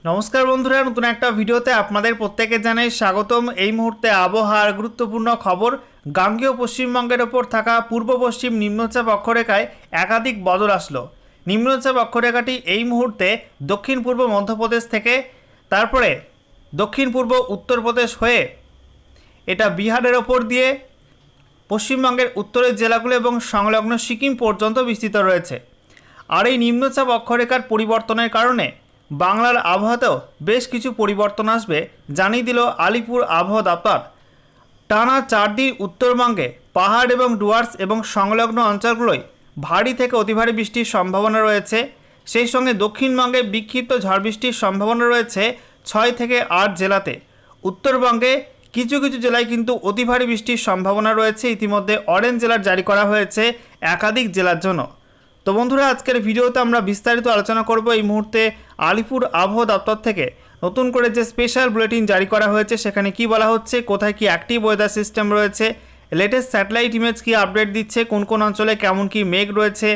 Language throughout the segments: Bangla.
নমস্কার বন্ধুরা, নতুন একটা ভিডিওতে আপনাদের প্রত্যেকে জানাই স্বাগতম। এই মুহূর্তে আবহাওয়ার গুরুত্বপূর্ণ খবর। গাঙ্গেয় পশ্চিমবঙ্গের ওপর থাকা পূর্ব পশ্চিম নিম্নচাপ অক্ষরেখায় একাধিক বদল আসলো। নিম্নচাপ অক্ষরেখাটি এই মুহূর্তে দক্ষিণ পূর্ব মধ্যপ্রদেশ থেকে তারপরে দক্ষিণ পূর্ব উত্তরপ্রদেশ হয়ে এটা বিহারের ওপর দিয়ে পশ্চিমবঙ্গের উত্তরের জেলাগুলো এবং সংলগ্ন সিকিম পর্যন্ত বিস্তৃত রয়েছে। আর এই নিম্নচাপ অক্ষরেখার পরিবর্তনের কারণে বাংলার আবহাওয়াতেও বেশ কিছু পরিবর্তন আসবে জানিয়ে দিল আলিপুর আবহাওয়া দপ্তর। টানা 4 দিন উত্তরবঙ্গে পাহাড় এবং ডুয়ার্স এবং সংলগ্ন অঞ্চলগুলোয় ভারী থেকে অতি ভারী বৃষ্টির সম্ভাবনা রয়েছে। সেই সঙ্গে দক্ষিণবঙ্গে বিক্ষিপ্ত ঝড় বৃষ্টির সম্ভাবনা রয়েছে 6 থেকে 8 জেলাতে। উত্তরবঙ্গে কিছু কিছু জেলায় কিন্তু অতি ভারী বৃষ্টির সম্ভাবনা রয়েছে। ইতিমধ্যে অরেঞ্জ অ্যালার্ট জারি করা হয়েছে একাধিক জেলার জন্য। তো বন্ধুরা, আজকের ভিডিওতে আমরা বিস্তারিত আলোচনা করব এই মুহূর্তে আলিপুর আবহাওয়া দপ্তর থেকে নতুন করে যে স্পেশাল বুলেটিন জারি করা হয়েছে সেখানে কি বলা হচ্ছে, কোথায় কি অ্যাক্টিভ ওয়েদার সিস্টেম রয়েছে, লেটেস্ট স্যাটেলাইট ইমেজ কি আপডেট দিচ্ছে, কোন কোন অঞ্চলে কেমন কি মেঘ রয়েছে,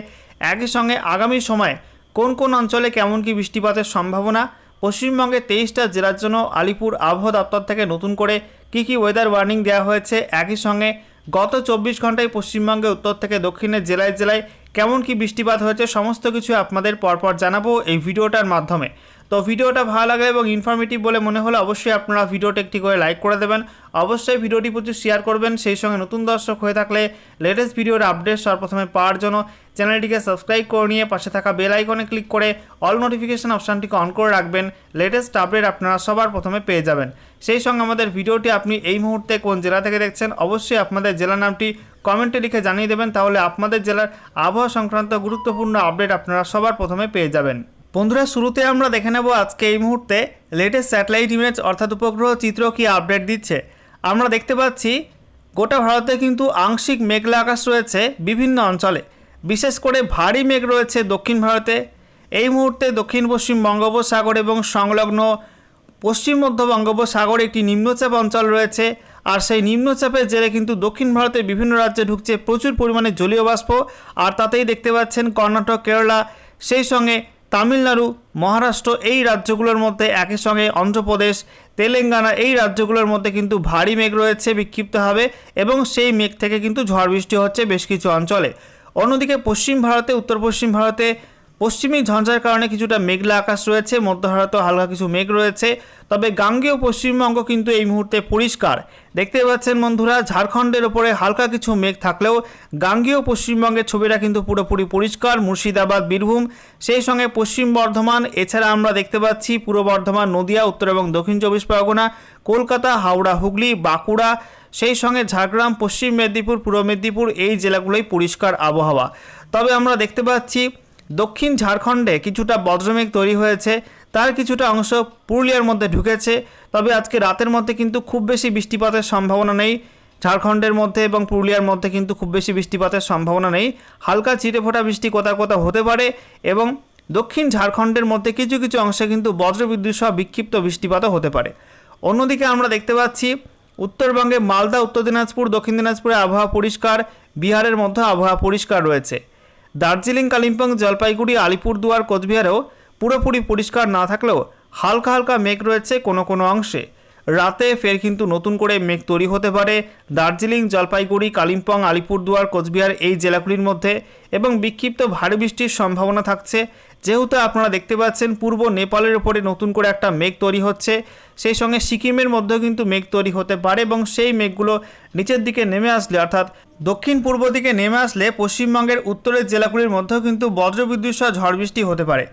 একই সঙ্গে আগামী সময়ে কোন কোন অঞ্চলে কেমন কি বৃষ্টিপাতের সম্ভাবনা। পশ্চিমবঙ্গের 23টা জেলার জন্য আলিপুর আবহাওয়া দপ্তর থেকে নতুন করে কি ওয়েদার ওয়ার্নিং দেওয়া হয়েছে। একই সঙ্গে গত 24 ঘন্টায় পশ্চিমবঙ্গে উত্তর থেকে দক্ষিণের জেলায় জেলায় কেমন কি বৃষ্টিপাত হয়েছে সমস্ত কিছু আপনাদের পরপর জানাবো এই ভিডিওটার মাধ্যমে। তো ভিডিওটা ভালো লাগে এবং ইনফরমেটিভ বলে মনে হলে অবশ্যই আপনারা ভিডিওটা একটি করে লাইক করে দেবেন। অবশ্যই ভিডিওটি প্রচুর শেয়ার করবেন। সেই সঙ্গে নতুন দর্শক হয়ে থাকলে লেটেস্ট ভিডিওর আপডেট সর্বপ্রথমে পাওয়ার জন্য চ্যানেলটিকে সাবস্ক্রাইব করে নিয়ে পাশে থাকা বেল আইকনে ক্লিক করে অল নোটিফিকেশন অপশানটিকে অন করে রাখবেন। লেটেস্ট আপডেট আপনারা সবার প্রথমে পেয়ে যাবেন। সেই সঙ্গে আমাদের ভিডিওটি আপনি এই মুহূর্তে কোন জেলা থেকে দেখছেন অবশ্যই আপনাদের জেলার নামটি কমেন্টে লিখে জানিয়ে দেবেন, তাহলে আপনাদের জেলার আবহাওয়া সংক্রান্ত গুরুত্বপূর্ণ আপডেট আপনারা সবার প্রথমে পেয়ে যাবেন। বন্ধুরা, শুরুতে আমরা দেখে নেব আজকে এই মুহূর্তে লেটেস্ট স্যাটেলাইট ইমেজ অর্থাৎ উপগ্রহ চিত্র কি আপডেট দিচ্ছে। আমরা দেখতে পাচ্ছি গোটা ভারতে কিন্তু আংশিক মেঘলা আকাশ রয়েছে বিভিন্ন অঞ্চলে, বিশেষ করে ভারী মেঘ রয়েছে দক্ষিণ ভারতে। এই মুহূর্তে দক্ষিণ পশ্চিম বঙ্গোপসাগর এবং সংলগ্ন পশ্চিম মধ্য বঙ্গোপসাগরে একটি নিম্নচাপ অঞ্চল রয়েছে। আর সেই নিম্নচাপের জেরে কিন্তু দক্ষিণ ভারতের বিভিন্ন রাজ্যে ঢুকছে প্রচুর পরিমাণে জলীয় বাষ্প। আর তাতেই দেখতে পাচ্ছেন কর্ণাটক, কেরালা, সেই সঙ্গে তামিলনাড়ু, মহারাষ্ট্র এই রাজ্যগুলোর মধ্যে, একই সঙ্গে অন্ধ্রপ্রদেশ, তেলেঙ্গানা এই রাজ্যগুলোর মধ্যে কিন্তু ভারী মেঘ রয়েছে বিক্ষিপ্তভাবে এবং সেই মেঘ থেকে কিন্তু ঝড় বৃষ্টি হচ্ছে বেশ কিছু অঞ্চলে। অন্যদিকে পশ্চিম ভারতে, উত্তর পশ্চিম ভারতে পশ্চিমী ঝঞ্ঝার কারণে কিছুটা মেঘলা আকাশ রয়েছে, মধ্য ভারতেও হালকা কিছু মেঘ রয়েছে। তবে গাঙ্গেয় পশ্চিমবঙ্গ কিন্তু এই মুহূর্তে পরিষ্কার। দেখতে পাচ্ছেন বন্ধুরা, ঝাড়খণ্ডের ওপরে হালকা কিছু মেঘ থাকলেও গাঙ্গেয় পশ্চিমবঙ্গের ছবিটা কিন্তু পুরোপুরি পরিষ্কার। মুর্শিদাবাদ, বীরভূম, সেই সঙ্গে পশ্চিম বর্ধমান, এছাড়া আমরা দেখতে পাচ্ছি পূর্ব বর্ধমান, নদিয়া, উত্তর এবং দক্ষিণ 24 পরগনা, কলকাতা, হাওড়া, হুগলি, বাঁকুড়া, সেই সঙ্গে ঝাড়গ্রাম, পশ্চিম মেদিনীপুর, পূর্ব মেদিনীপুর এই জেলাগুলোই পরিষ্কার আবহাওয়া। তবে আমরা দেখতে পাচ্ছি দক্ষিণ ঝাড়খণ্ডে কিছুটা বজ্রমেঘ তৈরি হয়েছে, তার কিছুটা অংশ পুরুলিয়ার মধ্যে ঢুকেছে। তবে আজকে রাতের মধ্যে কিন্তু খুব বেশি বৃষ্টিপাতের সম্ভাবনা নেই ঝাড়খণ্ডের মধ্যে এবং পুরুলিয়ার মধ্যে কিন্তু খুব বেশি বৃষ্টিপাতের সম্ভাবনা নেই। হালকা ছিটেফোঁটা বৃষ্টি কোথাও কোথাও হতে পারে এবং দক্ষিণ ঝাড়খণ্ডের মধ্যে কিছু কিছু অংশে কিন্তু বজ্রবিদ্যুৎ সহ বিক্ষিপ্ত বৃষ্টিপাতও হতে পারে। অন্যদিকে আমরা দেখতে পাচ্ছি উত্তরবঙ্গে মালদা, উত্তর দিনাজপুর, দক্ষিণ দিনাজপুরে আবহাওয়া পরিষ্কার, বিহারের মধ্যে আবহাওয়া পরিষ্কার রয়েছে। দার্জিলিং, কালিম্পং, জলপাইগুড়ি, আলিপুরদুয়ার, কোচবিহারেও পুরোপুরি পরিষ্কার না থাকলেও হালকা হালকা মেঘ রয়েছে কোনো কোনো অংশে। রাতে ফের কিন্তু নতুন করে মেঘ তৈরি হতে পারে দার্জিলিং, জলপাইগুড়ি, কালিম্পং, আলিপুরদুয়ার, কোচবিহার এই জেলাগুলির মধ্যে এবং বিক্ষিপ্ত ভারী বৃষ্টির সম্ভাবনা থাকছে। যেহেতু আপনারা দেখতে পাচ্ছেন পূর্ব নেপালের ওপরে নতুন করে একটা মেঘ তৈরি হচ্ছে, সেই সঙ্গে সিকিমের মধ্যেও কিন্তু মেঘ তৈরি হতে পারে এবং সেই মেঘগুলো নিচের দিকে নেমে আসলে অর্থাৎ দক্ষিণ পূর্ব দিকে নেমে আসলে পশ্চিমবঙ্গের উত্তরের জেলাগুলির মধ্যেও কিন্তু বজ্রবিদ্যুৎ সহ ঝড় বৃষ্টি হতে পারে।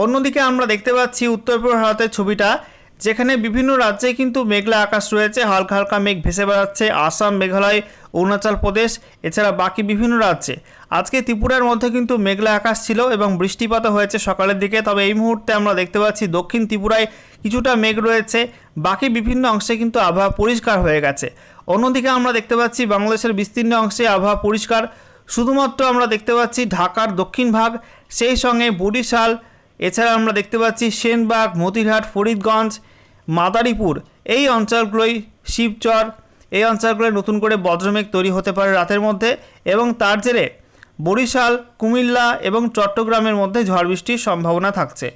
অন্যদিকে আমরা দেখতে পাচ্ছি উত্তর পূর্ব ভারতের ছবিটা, যেখানে বিভিন্ন রাজ্যে কিন্তু মেঘলা আকাশ রয়েছে, হালকা হালকা মেঘ ভেসে বেড়াচ্ছে আসাম, মেঘালয়, অরুণাচল প্রদেশ, এছাড়া বাকি বিভিন্ন রাজ্যে। আজকে ত্রিপুরার মধ্যে কিন্তু মেঘলা আকাশ ছিল এবং বৃষ্টিপাতও হয়েছে সকালের দিকে। তবে এই মুহূর্তে আমরা দেখতে পাচ্ছি দক্ষিণ ত্রিপুরায় কিছুটা মেঘ রয়েছে, বাকি বিভিন্ন অংশে কিন্তু আবহাওয়া পরিষ্কার হয়ে গেছে। অন্যদিকে আমরা দেখতে পাচ্ছি বাংলাদেশের বিস্তীর্ণ অংশে আবহাওয়া পরিষ্কার, শুধুমাত্র আমরা দেখতে পাচ্ছি ঢাকার দক্ষিণ ভাগ, সেই সঙ্গে বরিশাল, এছাড়া আমরা দেখতে পাচ্ছি সেনবাগ, মতিরহাট, ফরিদগঞ্জ, মাদারীপুর এই অঞ্চলগুলোই, শিবচর এই অঞ্চলগুলোয় নতুন করে বজ্রমেঘ তৈরি হতে পারে রাতের মধ্যে এবং তার জেরে বরিশাল, কুমিল্লা এবং চট্টগ্রামের মধ্যে ঝড় বৃষ্টির সম্ভাবনা থাকছে।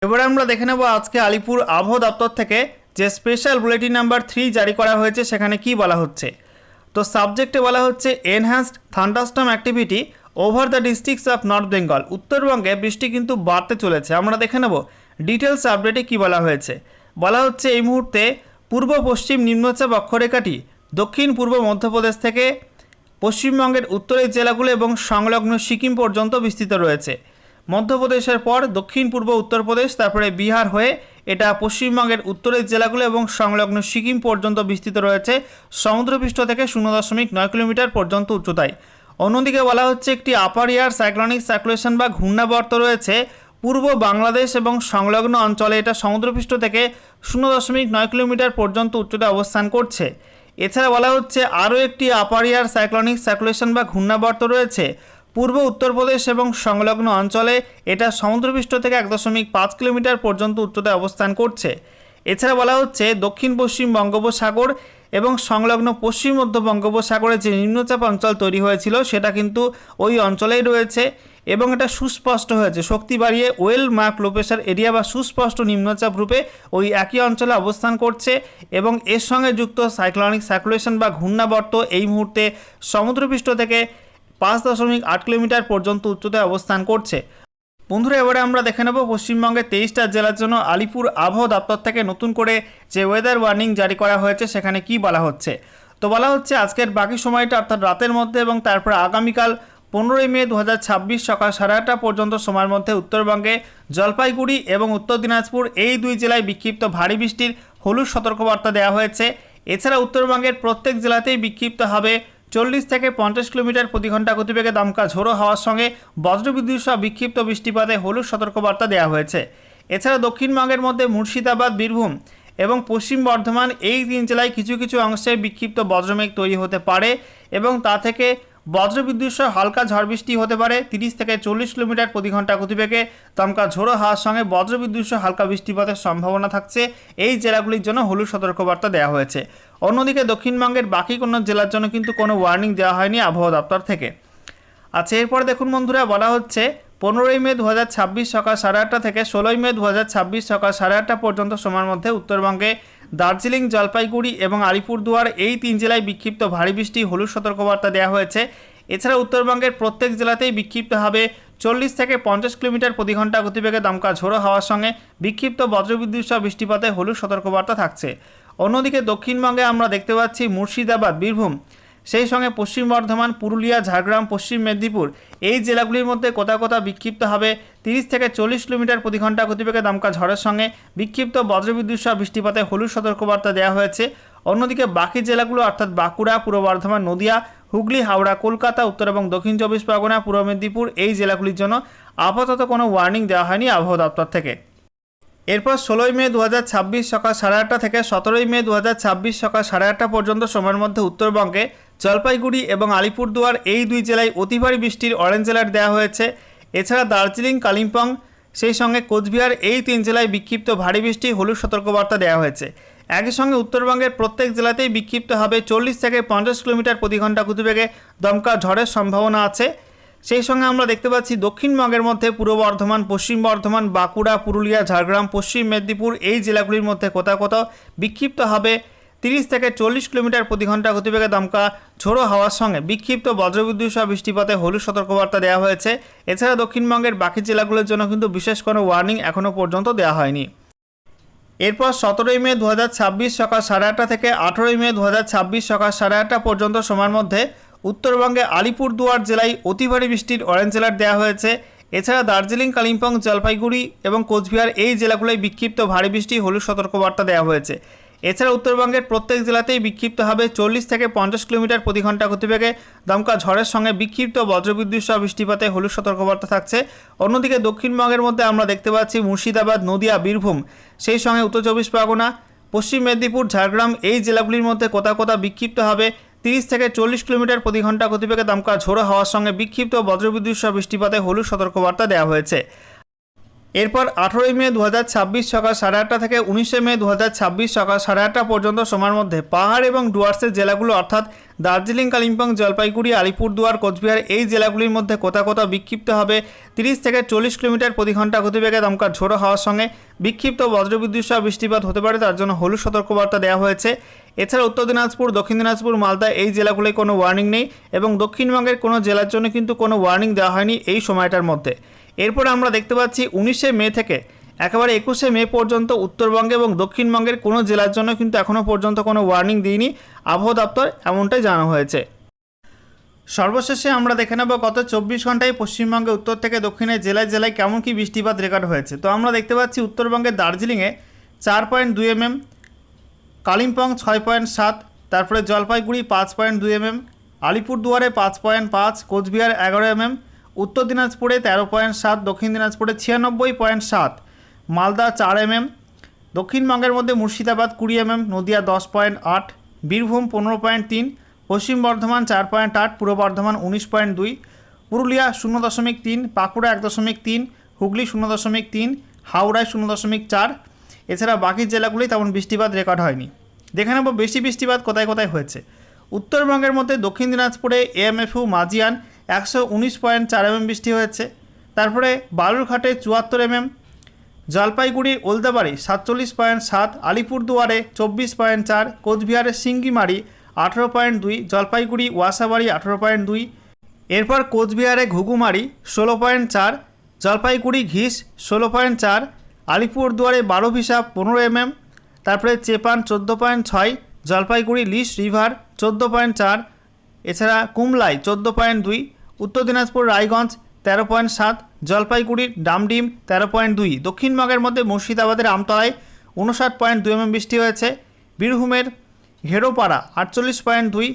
এবারে আমরা দেখে নেব আজকে আলিপুর আবহাওয়া দপ্তর থেকে যে স্পেশাল বুলেটিন নাম্বার 3 জারি করা হয়েছে সেখানে কি বলা হচ্ছে। তো সাবজেক্টে বলা হচ্ছে enhanced thunderstorm activity over the districts of north Bengal. উত্তরবঙ্গে বৃষ্টি কিন্তু বাড়তে চলেছে। আমরা দেখে নেব ডিটেলস আপডেটে কি বলা হয়েছে। বলা হচ্ছে এই মুহূর্তে পূর্ব পশ্চিম নিম্নচাপ অক্ষরেখাটি দক্ষিণ পূর্ব মধ্যপ্রদেশ থেকে পশ্চিমবঙ্গের উত্তরের জেলাগুলো এবং সংলগ্ন সিকিম পর্যন্ত বিস্তৃত রয়েছে। মধ্যপ্রদেশের পর দক্ষিণ পূর্ব উত্তরপ্রদেশ, তারপরে বিহার হয়ে এটা পশ্চিমবঙ্গের উত্তরের জেলাগুলো এবং সংলগ্ন সিকিম পর্যন্ত বিস্তৃত রয়েছে, সমুদ্রপৃষ্ঠ থেকে 0.9 কিলোমিটার পর্যন্ত উচ্চতায়। অন্যদিকে বলা হচ্ছে একটি আপার এয়ার সাইক্লোনিক সার্কুলেশন বা ঘূর্ণাবর্ত রয়েছে পূর্ব বাংলাদেশ এবং সংলগ্ন অঞ্চলে। এটা সমুদ্রপৃষ্ঠ থেকে 0.9 কিলোমিটার পর্যন্ত উচ্চতায় অবস্থান করছে। এছাড়া বলা হচ্ছে আরও একটি আপার এয়ার সাইক্লোনিক সার্কুলেশন বা ঘূর্ণাবর্ত রয়েছে পূর্ব উত্তরপ্রদেশ এবং সংলগ্ন অঞ্চলে। এটা সমুদ্রপৃষ্ঠ থেকে 1.5 কিলোমিটার পর্যন্ত উচ্চতায় অবস্থান করছে। এছাড়া বলা হচ্ছে দক্ষিণ পশ্চিম বঙ্গোপসাগর এবং সংলগ্ন পশ্চিম মধ্য বঙ্গোপসাগরে যে নিম্নচাপ অঞ্চল তৈরি হয়েছিল সেটা কিন্তু ওই অঞ্চলেই রয়েছে এবং এটা সুস্পষ্ট হয়েছে, শক্তি বাড়িয়ে well mark low pressure area বা সুস্পষ্ট নিম্নচাপ রূপে ওই একই অঞ্চলে অবস্থান করছে এবং এর সঙ্গে যুক্ত সাইক্লোনিক সার্কুলেশন বা ঘূর্ণাবর্ত এই মুহূর্তে সমুদ্রপৃষ্ঠ থেকে 5.8 কিলোমিটার পর্যন্ত উচ্চতায় অবস্থান করছে। বন্ধুরা, এবারে আমরা দেখে নেব পশ্চিমবঙ্গের 23টা জেলার জন্য আলিপুর আবহাওয়া দপ্তর থেকে নতুন করে যে ওয়েদার ওয়ার্নিং জারি করা হয়েছে সেখানে কি বলা হচ্ছে। তো বলা হচ্ছে আজকের বাকি সময়টা অর্থাৎ রাতের মধ্যে এবং তারপর আগামীকাল 15 মে 2026 সকাল 8:30 পর্যন্ত সময়ের মধ্যে উত্তরবঙ্গে জলপাইগুড়ি এবং উত্তর দিনাজপুর এই দুই জেলায় বিক্ষিপ্ত ভারী বৃষ্টির হলুদ সতর্কবার্তা দেওয়া হয়েছে। এছাড়া উত্তরবঙ্গের প্রত্যেক জেলাতেই বিক্ষিপ্ত হবে 40 থেকে 50 কিলোমিটার প্রতি ঘন্টা গতিবেগে দমকা ঝোড়ো হওয়ার সঙ্গে বজ্রবিদ্যুৎ সহ বিক্ষিপ্ত বৃষ্টিপাতে হলুদ সতর্কবার্তা দেওয়া হয়েছে। এছাড়া দক্ষিণবঙ্গের মধ্যে মুর্শিদাবাদ, বীরভূম এবং পশ্চিম বর্ধমান এই 3 জেলায় কিছু কিছু অংশে বিক্ষিপ্ত বজ্রমেঘ তৈরি হতে পারে এবং তা থেকে বজ্রবিদ্যুৎ সহ হালকা ঝড় বৃষ্টি হতে পারে। 30 থেকে 40 কিলোমিটার প্রতি ঘন্টা গতিবেগে দমকা ঝোড়ো হওয়ার সঙ্গে বজ্রবিদ্যুৎ সহ হালকা বৃষ্টিপাতের সম্ভাবনা থাকছে। এই জেলাগুলির জন্য হলুদ সতর্কবার্তা দেওয়া হয়েছে। অন্যদিকে দক্ষিণবঙ্গের বাকি কোনো জেলার জন্য কিন্তু কোনো ওয়ার্নিং দেওয়া হয়নি আবহাওয়া দপ্তর থেকে। আচ্ছা, এরপর দেখুন বন্ধুরা, বলা হচ্ছে 15 মে 2026 সকাল 8:30 থেকে 16 মে 2026 সকাল 8:30 পর্যন্ত সময়ের মধ্যে উত্তরবঙ্গে দার্জিলিং, জলপাইগুড়ি এবং আলিপুরদুয়ার এই 3 জেলায় বিক্ষিপ্ত ভারী বৃষ্টি হলুদ সতর্কবার্তা দেওয়া হয়েছে। এছাড়া উত্তরবঙ্গের প্রত্যেক জেলাতেই বিক্ষিপ্ত হবে 40 থেকে 50 কিলোমিটার প্রতি ঘন্টা গতিবেগে দমকা ঝোড়ো হওয়ার সঙ্গে বিক্ষিপ্ত বজ্রবিদ্যুৎ সহ বৃষ্টিপাতে হলুদ সতর্কবার্তা থাকছে। অন্যদিকে দক্ষিণবঙ্গে আমরা দেখতে পাচ্ছি মুর্শিদাবাদ, বীরভূম, সেই সঙ্গে পশ্চিম বর্ধমান, পুরুলিয়া, ঝাড়গ্রাম, পশ্চিম মেদিনীপুর এই জেলাগুলির মধ্যে কোথাও কোথাও বিক্ষিপ্ত হবে 30 থেকে 40 কিলোমিটার প্রতি ঘন্টা গতিবেগে দমকা ঝড়ের সঙ্গে বিক্ষিপ্ত বজ্রবিদ্যুৎ সহ বৃষ্টিপাতে হলুদ সতর্কবার্তা দেওয়া হয়েছে। অন্যদিকে বাকি জেলাগুলো অর্থাৎ বাঁকুড়া, পূর্ব বর্ধমান, নদিয়া, হুগলি, হাওড়া, কলকাতা, উত্তর এবং দক্ষিণ 24 পরগনা, পূর্ব মেদিনীপুর এই জেলাগুলির জন্য আপাতত কোনো ওয়ার্নিং দেওয়া হয়নি আবহাওয়া দপ্তর থেকে। এরপর 16 মে 2026 সকাল 8:30 থেকে 17 মে 2026 সকাল 8:30 পর্যন্ত সময়ের মধ্যে উত্তরবঙ্গে জলপাইগুড়ি এবং আলিপুরদুয়ার এই 2 জেলায় অতি ভারী বৃষ্টির অরেঞ্জ অ্যালার্ট দেওয়া হয়েছে। এছাড়া দার্জিলিং, কালিম্পং, সেই সঙ্গে কোচবিহার এই 3 জেলায় বিক্ষিপ্ত ভারী বৃষ্টি হলুদ সতর্কবার্তা দেওয়া হয়েছে। একই সঙ্গে উত্তরবঙ্গের প্রত্যেক জেলাতেই বিক্ষিপ্ত হবে 40 থেকে 50 কিলোমিটার প্রতি ঘন্টা গতিবেগে দমকা ঝড়ের সম্ভাবনা আছে। সেই সঙ্গে আমরা দেখতে পাচ্ছি দক্ষিণবঙ্গের মধ্যে পূর্ব বর্ধমান, পশ্চিম বর্ধমান, বাঁকুড়া, পুরুলিয়া, ঝাড়গ্রাম, পশ্চিম মেদিনীপুর এই জেলাগুলির মধ্যে কোথাও কোথাও বিক্ষিপ্ত হবে 30 থেকে 40 কিলোমিটার প্রতি ঘন্টা গতিবেগে দমকা ঝোড়ো হওয়ার সঙ্গে বিক্ষিপ্ত বজ্রবিদ্যুৎ সহ বৃষ্টিপাতে হলুদ সতর্কবার্তা দেওয়া হয়েছে। এছাড়া দক্ষিণবঙ্গের বাকি জেলাগুলোর জন্য কিন্তু বিশেষ কোনো ওয়ার্নিং এখনও পর্যন্ত দেওয়া হয়নি। এরপর 17 মে 2026 সকাল 8:30 থেকে 18 মে 2026 সকাল 8:30 পর্যন্ত সময়ের মধ্যে উত্তরবঙ্গে আলিপুরদুয়ার জেলায় অতি ভারী বৃষ্টির অরেঞ্জ অ্যালার্ট দেওয়া হয়েছে। এছাড়া দার্জিলিং, কালিম্পং, জলপাইগুড়ি এবং কোচবিহার এই জেলাগুলোয় বিক্ষিপ্ত ভারী বৃষ্টি হলুদ সতর্কবার্তা দেওয়া হয়েছে। এছাড়া উত্তরবঙ্গের প্রত্যেক জেলাতেই বিক্ষিপ্ত হবে 40 থেকে 50 কিলোমিটার প্রতি ঘন্টা গতিবেগে দমকা ঝড়ের সঙ্গে বিক্ষিপ্ত বজ্রবিদ্যুৎ সহ বৃষ্টিপাতে হলুদ সতর্কবার্তা থাকছে। অন্যদিকে দক্ষিণবঙ্গের মধ্যে আমরা দেখতে পাচ্ছি মুর্শিদাবাদ, নদিয়া, বীরভূম, সেই সঙ্গে উত্তর 24 পরগনা, পশ্চিম মেদিনীপুর, ঝাড়গ্রাম এই জেলাগুলির মধ্যে কোথাও কোথাও বিক্ষিপ্ত হবে 30 থেকে 40 কিলোমিটার প্রতি ঘন্টা গতিবেগে দমকা ঝোড়ো হওয়ার সঙ্গে বিক্ষিপ্ত বজ্রবিদ্যুৎ সহ বৃষ্টিপাতে হলুদ সতর্কবার্তা দেওয়া হয়েছে। এরপর 18ই মে 2026 সকাল 8:30 থেকে 19শে মে 2026 সকাল 8:30 পর্যন্ত সময়ের মধ্যে পাহাড় এবং ডুয়ার্সের জেলাগুলো অর্থাৎ দার্জিলিং, কালিম্পং, জলপাইগুড়ি, আলিপুরদুয়ার, কোচবিহার এই জেলাগুলির মধ্যে কোথাও কোথাও বিক্ষিপ্ত হবে 30 থেকে 40 কিলোমিটার প্রতি ঘন্টা গতিবেগে দমকা ঝোড়ো হাওয়ার সঙ্গে বিক্ষিপ্ত বজ্রবিদ্যুৎ সহ বৃষ্টিপাত হতে পারে, তার জন্য হলুদ সতর্কবার্তা দেওয়া হয়েছে। এছাড়া উত্তর দিনাজপুর, দক্ষিণ দিনাজপুর, মালদা এই জেলাগুলোয় কোনো ওয়ার্নিং নেই এবং দক্ষিণবঙ্গের কোনো জেলার জন্য কিন্তু কোনো ওয়ার্নিং দেওয়া হয়নি এই সময়টার মধ্যে। এরপর আমরা দেখতে পাচ্ছি 19শে মে থেকে একেবারে 21শে মে পর্যন্ত উত্তরবঙ্গে এবং দক্ষিণবঙ্গের কোনো জেলার জন্য কিন্তু এখনও পর্যন্ত কোনো ওয়ার্নিং দিইনি আবহাওয়া দপ্তর, এমনটাই জানানো হয়েছে। সর্বশেষে আমরা দেখে নেব গত 24 ঘন্টায় পশ্চিমবঙ্গে উত্তর থেকে দক্ষিণের জেলায় জেলায় কেমন কি বৃষ্টিপাত রেকর্ড হয়েছে। তো আমরা দেখতে পাচ্ছি উত্তরবঙ্গের দার্জিলিংয়ে 4.2 mm, কালিম্পং 6.7, তারপরে জলপাইগুড়ি 5.2 mm, আলিপুরদুয়ারে 5.5, কোচবিহার 11 mm, উত্তর দিনাজপুরে 13.7, দক্ষিণ দিনাজপুরে 96.7, মালদা 4 mm, দক্ষিণবঙ্গের মধ্যে মুর্শিদাবাদ 20 mm, নদিয়া 10.8, বীরভূম 15.3, পশ্চিম বর্ধমান 4.8, পূর্ব বর্ধমান 19.2, পুরুলিয়া 0.3, বাঁকুড়া 1.3, হুগলি 0.3, হাওড়ায় 0.4। এছাড়া বাকি জেলাগুলি তেমন বৃষ্টিপাত রেকর্ড হয়নি। দেখে নেব বেশি বৃষ্টিপাত কোথায় কোথায় হয়েছে। উত্তরবঙ্গের মধ্যে দক্ষিণ দিনাজপুরে এএমএফইউ মাজিয়ান 119.4 mm বৃষ্টি হয়েছে। তারপরে বালুরঘাটে 74 mm, জলপাইগুড়ির ওলদাবাড়ি 47.7, আলিপুরদুয়ারে 24.4, কোচবিহারের সিঙ্গিমারি 18.2, জলপাইগুড়ি ওয়াসাবাড়ি 18.2, এরপর কোচবিহারে ঘুঘুমারি 16.4, জলপাইগুড়ি ঘিস 16.4, আলিপুরদুয়ারে বারোভিসা 15 mm, তারপরে চেপান 14.6, জলপাইগুড়ি লিস রিভার 14.4, এছাড়া কুমলাই 14.2, উত্তর দিনাজপুর রায়গঞ্জ 13.7, জলপাইগুড়ির ডামডিম 13.2, দক্ষিণবঙ্গের মধ্যে মুর্শিদাবাদের আমতলায় 59.2 mm বৃষ্টি হয়েছে। বীরভূমের ঘেরোপাড়া 48.2,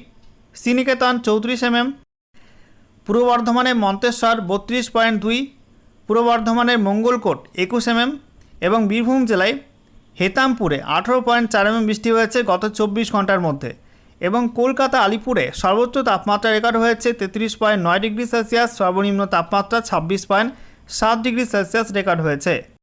শ্রীনিকেতন 34 mm, পূর্ব বর্ধমানের মন্তেশ্বর 32.2, পূর্ব বর্ধমানের মঙ্গলকোট 21 mm এবং বীরভূম জেলায় হেতামপুরে 18.4 mm বৃষ্টি হয়েছে গত 24 ঘন্টার মধ্যে। এবং কলকাতা আলিপুরে সর্বোচ্চ তাপমাত্রা রেকর্ড হয়েছে 33.9 ডিগ্রি সেলসিয়াস, সর্বনিম্ন তাপমাত্রা 26.7 ডিগ্রি সেলসিয়াস রেকর্ড হয়েছে।